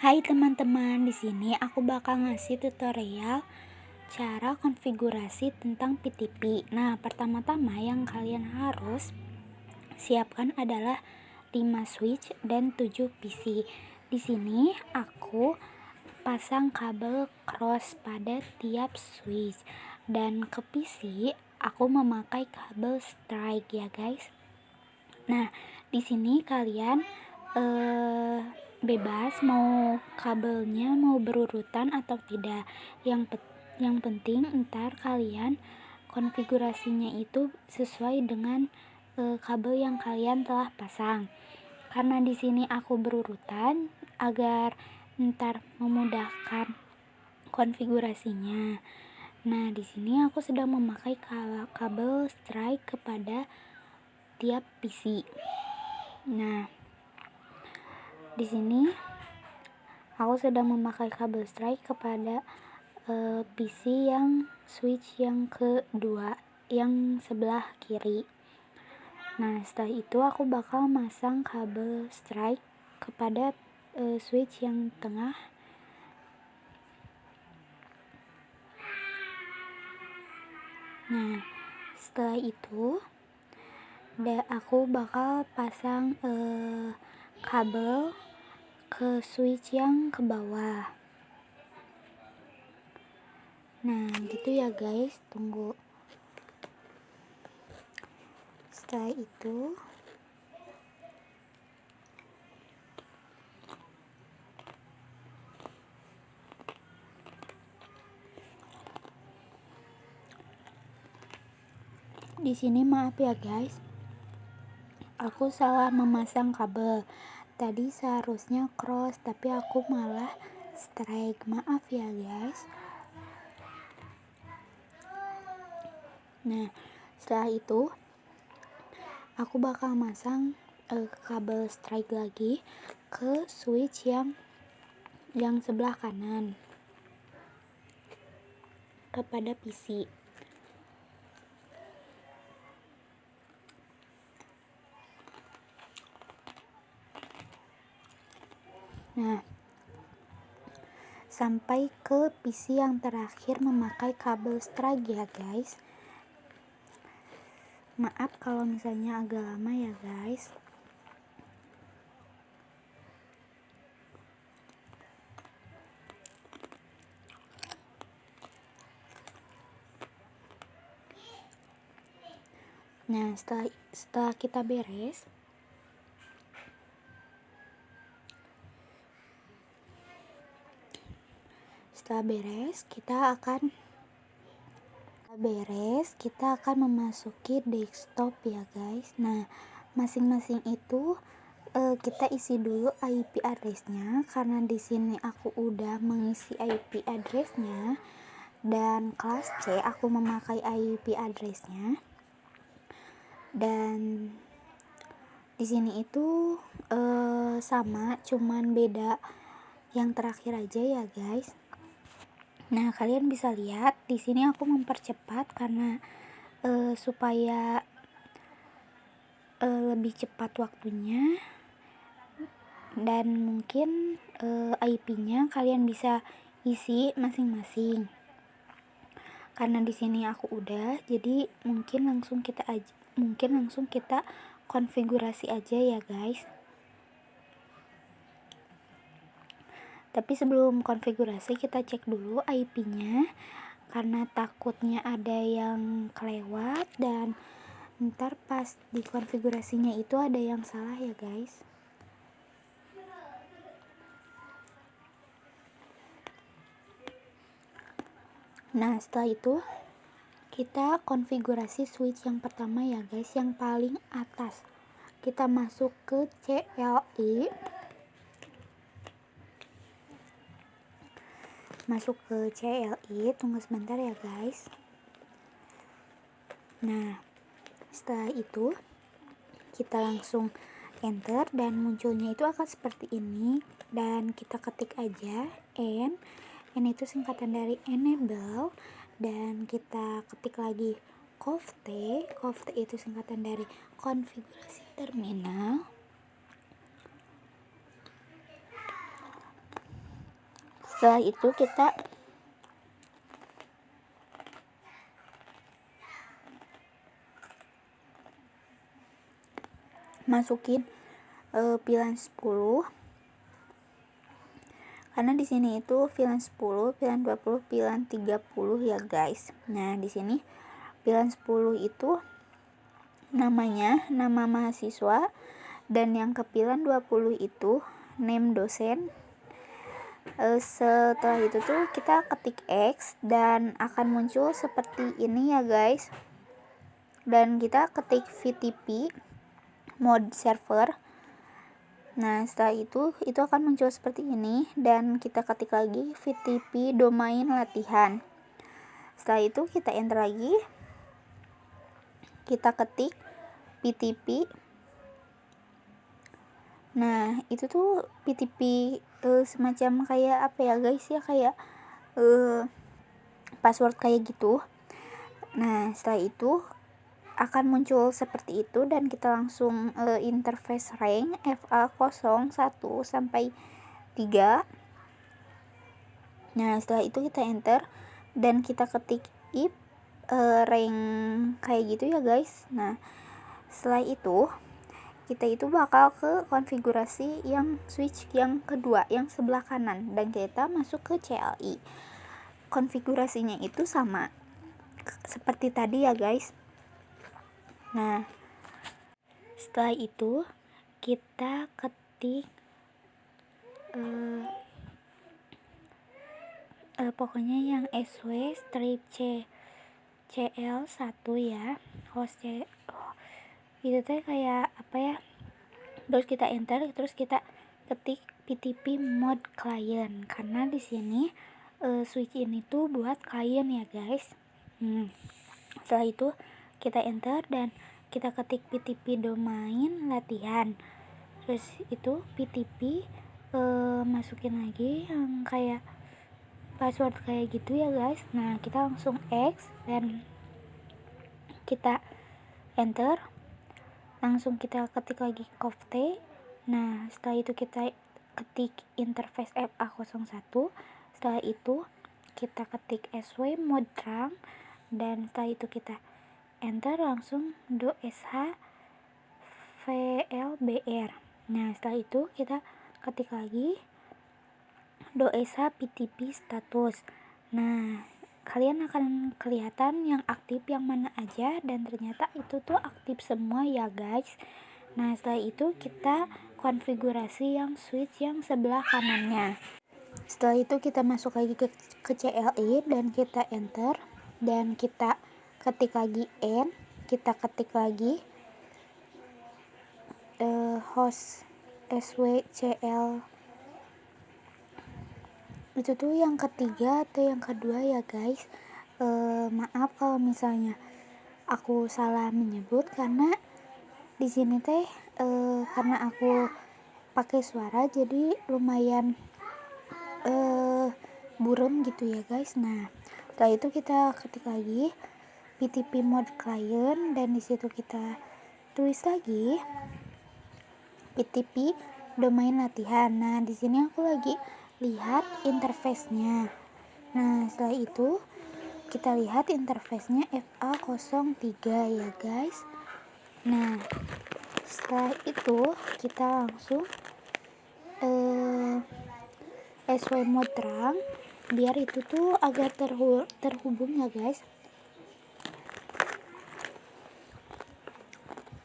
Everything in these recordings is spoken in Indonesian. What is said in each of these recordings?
Hai teman-teman, di sini aku bakal ngasih tutorial cara konfigurasi tentang PTP. Nah, pertama-tama yang kalian harus siapkan adalah 5 switch dan 7 PC. Di sini aku pasang kabel cross pada tiap switch, dan ke PC aku memakai kabel strike ya guys. Nah, di sini kalian bebas mau kabelnya mau berurutan atau tidak. Yang penting ntar kalian konfigurasinya itu sesuai dengan kabel yang kalian telah pasang. Karena di sini aku berurutan agar ntar memudahkan konfigurasinya. Nah, di sini aku sedang memakai kabel strike kepada tiap PC. Nah, di sini aku sedang memakai kabel strike kepada PC yang switch yang kedua, yang sebelah kiri. Nah, setelah itu aku bakal masang kabel strike kepada switch yang tengah. Nah, setelah itu aku bakal pasang kabel ke switch yang ke bawah. Nah, gitu ya guys, tunggu. Setelah itu di sini maaf ya guys, aku salah memasang kabel. Tadi seharusnya cross, tapi aku malah strike. Maaf ya guys. Nah, setelah itu aku bakal masang kabel strike lagi ke switch yang sebelah kanan kepada PC. Nah, sampai ke PC yang terakhir memakai kabel strike ya guys. Maaf kalau misalnya agak lama ya guys. Nah, setelah kita beres, kita akan memasuki desktop ya guys. Nah, masing-masing itu kita isi dulu IP address-nya, karena di sini aku udah mengisi IP address-nya, dan kelas C aku memakai IP address-nya. Dan di sini itu sama, cuman beda yang terakhir aja ya guys. Nah, kalian bisa lihat di sini aku mempercepat karena supaya lebih cepat waktunya, dan mungkin IP-nya kalian bisa isi masing-masing. Karena di sini aku udah, jadi mungkin langsung kita konfigurasi aja ya guys. Tapi sebelum konfigurasi kita cek dulu IP-nya, karena takutnya ada yang kelewat dan ntar pas di konfigurasinya itu ada yang salah ya guys. Nah, setelah itu kita konfigurasi switch yang pertama ya guys, yang paling atas. Kita masuk ke CLI, tunggu sebentar ya guys. Nah, setelah itu kita langsung enter dan munculnya itu akan seperti ini, dan kita ketik aja N itu singkatan dari enable, dan kita ketik lagi conft itu singkatan dari konfigurasi terminal. Setelah itu kita masukin pilihan 10, karena di sini itu pilihan 10, pilihan 20, pilihan 30 ya guys. Nah, di sini pilihan 10 itu namanya nama mahasiswa, dan yang ke pilihan 20 itu name dosen. Setelah itu tuh kita ketik X dan akan muncul seperti ini ya guys. Dan kita ketik VTP mode server. Nah, setelah itu akan muncul seperti ini, dan kita ketik lagi VTP domain latihan. Setelah itu kita enter lagi, kita ketik PTP. Nah, itu tuh PTP semacam kayak apa ya guys ya, kayak password kayak gitu. Nah, setelah itu akan muncul seperti itu, dan kita langsung interface rank FA01 sampai 3. Nah, setelah itu kita enter dan kita ketik if rank kayak gitu ya guys. Nah, setelah itu kita itu bakal ke konfigurasi yang switch yang kedua, yang sebelah kanan, dan kita masuk ke CLI. Konfigurasinya itu sama seperti tadi ya guys. Nah, setelah itu kita ketik pokoknya yang SW strip CL1 ya, host itu teh kayak apa ya. Terus kita enter, terus kita ketik PTP mode client, karena di sini switch ini tuh buat klien ya guys. Setelah itu kita enter dan kita ketik PTP domain latihan. Terus itu PTP masukin lagi yang kayak password kayak gitu ya guys. Nah, kita langsung X dan kita enter, langsung kita ketik lagi COFT. Nah, setelah itu kita ketik interface FA01. Setelah itu kita ketik SW mode terang, dan setelah itu kita enter langsung do sh VLBR. Nah, setelah itu kita ketik lagi do sh PTP status. Nah, kalian akan kelihatan yang aktif yang mana aja, dan ternyata itu tuh aktif semua ya guys. Nah, setelah itu kita konfigurasi yang switch yang sebelah kanannya. Setelah itu kita masuk lagi ke CLI dan kita enter, dan kita ketik lagi N, kita ketik lagi host SWCL. Itu tuh yang ketiga atau yang kedua ya guys. Maaf kalau misalnya aku salah menyebut, karena di sini teh karena aku pakai suara jadi lumayan burem gitu ya guys. Nah, setelah itu kita ketik lagi PTP mode client, dan di situ kita tulis lagi PTP domain latihan. Nah, di sini aku lagi lihat interface-nya. Nah, setelah itu kita lihat interface-nya FA03 ya guys. Nah, setelah itu kita langsung SW mode terang, biar itu tuh agar terhubung ya guys.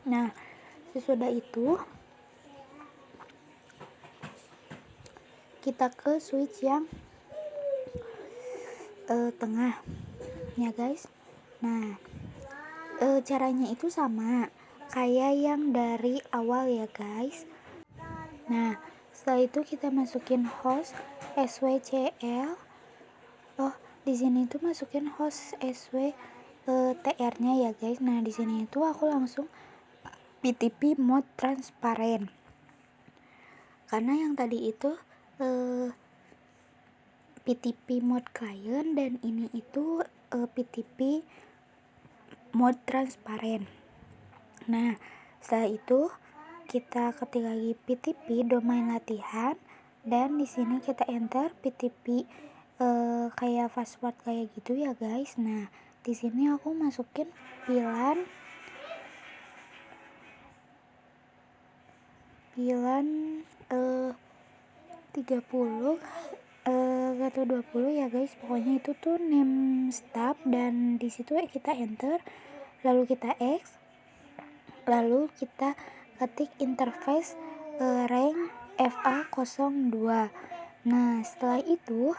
Nah, sesudah itu kita ke switch yang tengah ya guys. Nah, caranya itu sama kayak yang dari awal ya guys. Nah, setelah itu kita masukin host SWCL. Oh, di sini tuh masukin host SW TR-nya ya guys. Nah, di sini itu aku langsung PTP mode transparent, karena yang tadi itu PTP mode client, dan ini itu PTP mode transparent. Nah, setelah itu kita ketik lagi PTP domain latihan, Dan di sini kita enter PTP kayak password kayak gitu ya guys. Nah, di sini aku masukin pilan 30 atau 20 ya guys, pokoknya itu tuh name staff. Dan di situ kita enter, lalu kita X, lalu kita ketik interface rank FA02. Nah, setelah itu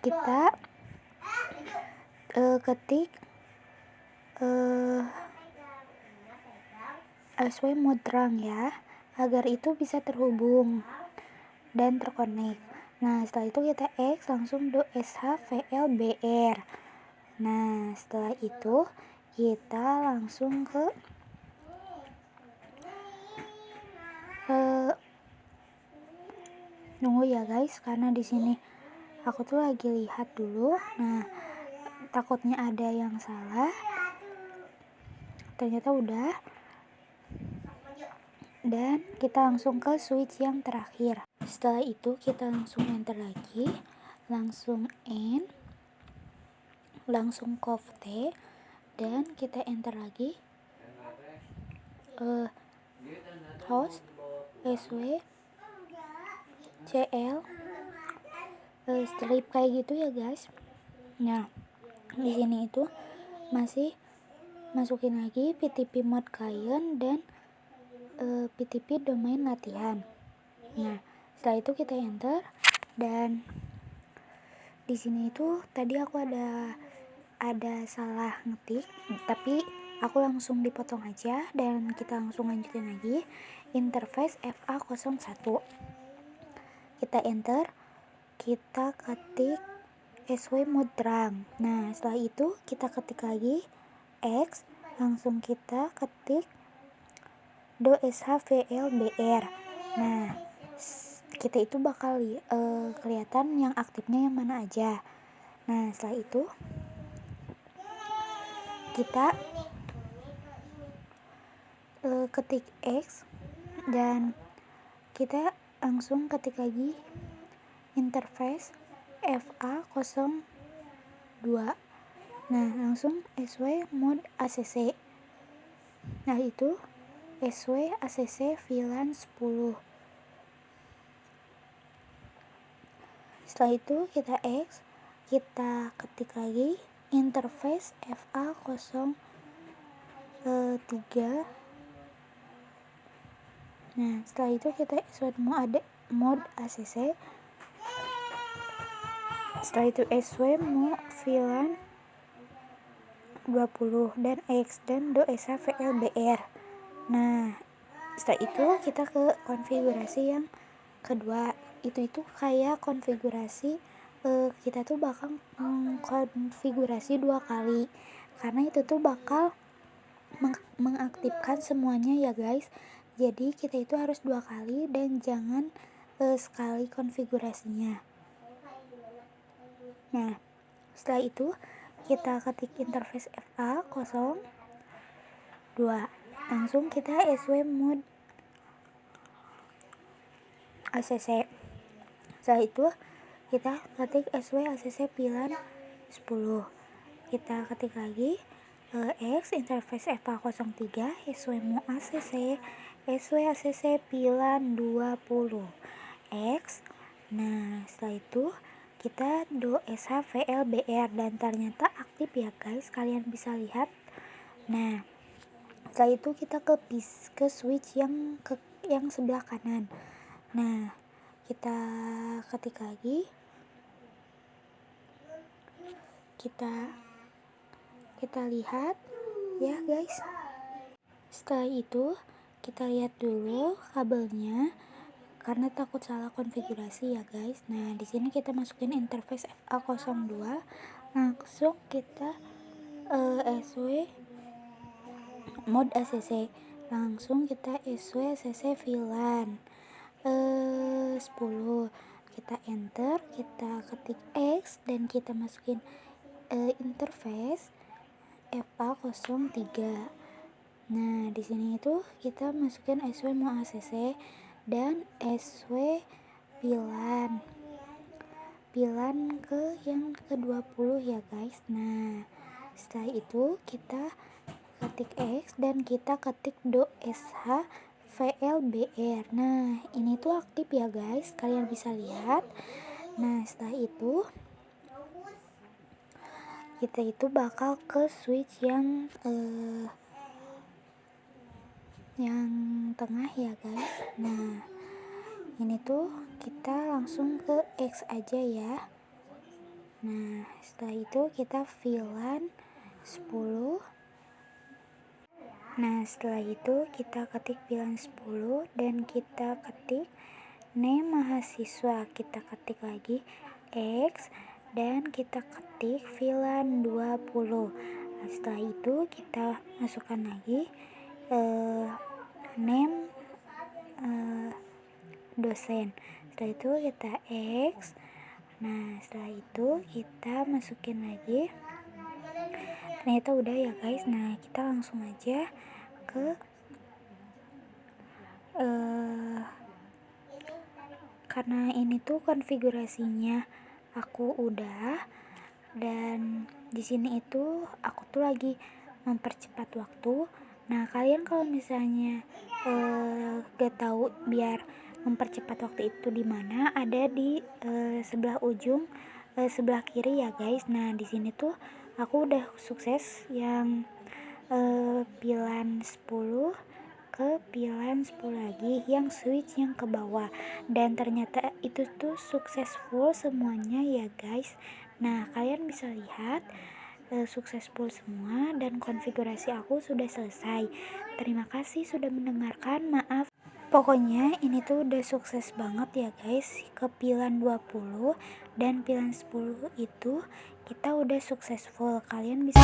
kita ketik SW mode rank ya, agar itu bisa terhubung dan terkonek. Nah, setelah itu kita X langsung do SHVLBR. Nah, setelah itu kita langsung ke nunggu ya guys, karena di sini aku tuh lagi lihat dulu. Nah, takutnya ada yang salah. Ternyata udah. Dan kita langsung ke switch yang terakhir. Setelah itu kita langsung enter lagi, langsung N, langsung T, dan kita enter lagi host SW CL strip kayak gitu ya guys. Nah, di sini itu masih masukin lagi PTP mode client dan PTP domain latihan. Nah, setelah itu kita enter. Dan di sini itu tadi aku ada salah ngetik, tapi aku langsung dipotong aja dan kita langsung lanjutin lagi. Interface FA01. Kita enter, kita ketik SW mode rank. Nah, setelah itu kita ketik lagi X, langsung kita ketik do SHVLBR. Nah, kita itu bakal kelihatan yang aktifnya yang mana aja. Nah, setelah itu kita ketik X dan kita langsung ketik lagi interface FA02. Nah, langsung SW mode ACC. Nah, itu SW ACC VLAN 10. Setelah itu kita X, kita ketik lagi interface FA03. Nah, setelah itu kita SW mode ACC. Setelah itu SW mode VLAN 20 dan X dan do SHVLBR. Nah, setelah itu kita ke konfigurasi yang kedua. Itu kayak konfigurasi kita tuh bakal mengkonfigurasi 2 kali, karena itu tuh bakal mengaktifkan semuanya ya guys. Jadi kita itu harus 2 kali dan jangan sekali konfigurasinya. Nah, setelah itu kita ketik interface FA02, langsung kita SW mode ACC. Setelah itu kita ketik SW ACC VLAN 10. Kita ketik lagi X interface FA03 SW mode ACC SW ACC VLAN 20 X. Nah, setelah itu kita do SHVLBR dan ternyata aktif ya guys, kalian bisa lihat. Nah, setelah itu kita ke switch yang sebelah kanan. Nah, kita ketik lagi, kita lihat ya guys. Setelah itu kita lihat dulu kabelnya, karena takut salah konfigurasi ya guys. Nah, di sini kita masukin interface FA02, langsung kita SW mode ACC, langsung kita SW ACC VLAN 10. Kita enter, kita ketik X dan kita masukin interface FA03. Nah, di sini itu kita masukin SW mau ACC dan SW pilan ke yang ke-20 ya guys. Nah, setelah itu kita ketik X dan kita ketik DOSH VLBR. Nah, ini tuh aktif ya guys, kalian bisa lihat. Nah, setelah itu kita itu bakal ke switch yang tengah ya guys. Nah, ini tuh kita langsung ke X aja ya. Nah, setelah itu kita VLAN 10. Nah, setelah itu kita ketik VLAN 10 dan kita ketik name mahasiswa. Kita ketik lagi X dan kita ketik VLAN 20. Nah, setelah itu kita masukkan lagi name dosen. Setelah itu kita X. Nah, setelah itu kita masukin lagi. Ternyata udah ya guys. Nah, kita langsung aja ke karena ini tuh konfigurasinya aku udah, dan di sini itu aku tuh lagi mempercepat waktu. Nah, kalian kalau misalnya gak tahu biar mempercepat waktu itu di mana, ada di sebelah ujung sebelah kiri ya guys. Nah, di sini tuh aku udah sukses yang pilan 10 ke pilan 10 lagi yang switch yang ke bawah, dan ternyata itu tuh successful semuanya ya guys. Nah, kalian bisa lihat successful semua dan konfigurasi aku sudah selesai. Terima kasih sudah mendengarkan. Maaf, pokoknya ini tuh udah sukses banget ya guys. Ke pilan 20 dan pilan 10 itu kita udah successful. Kalian bisa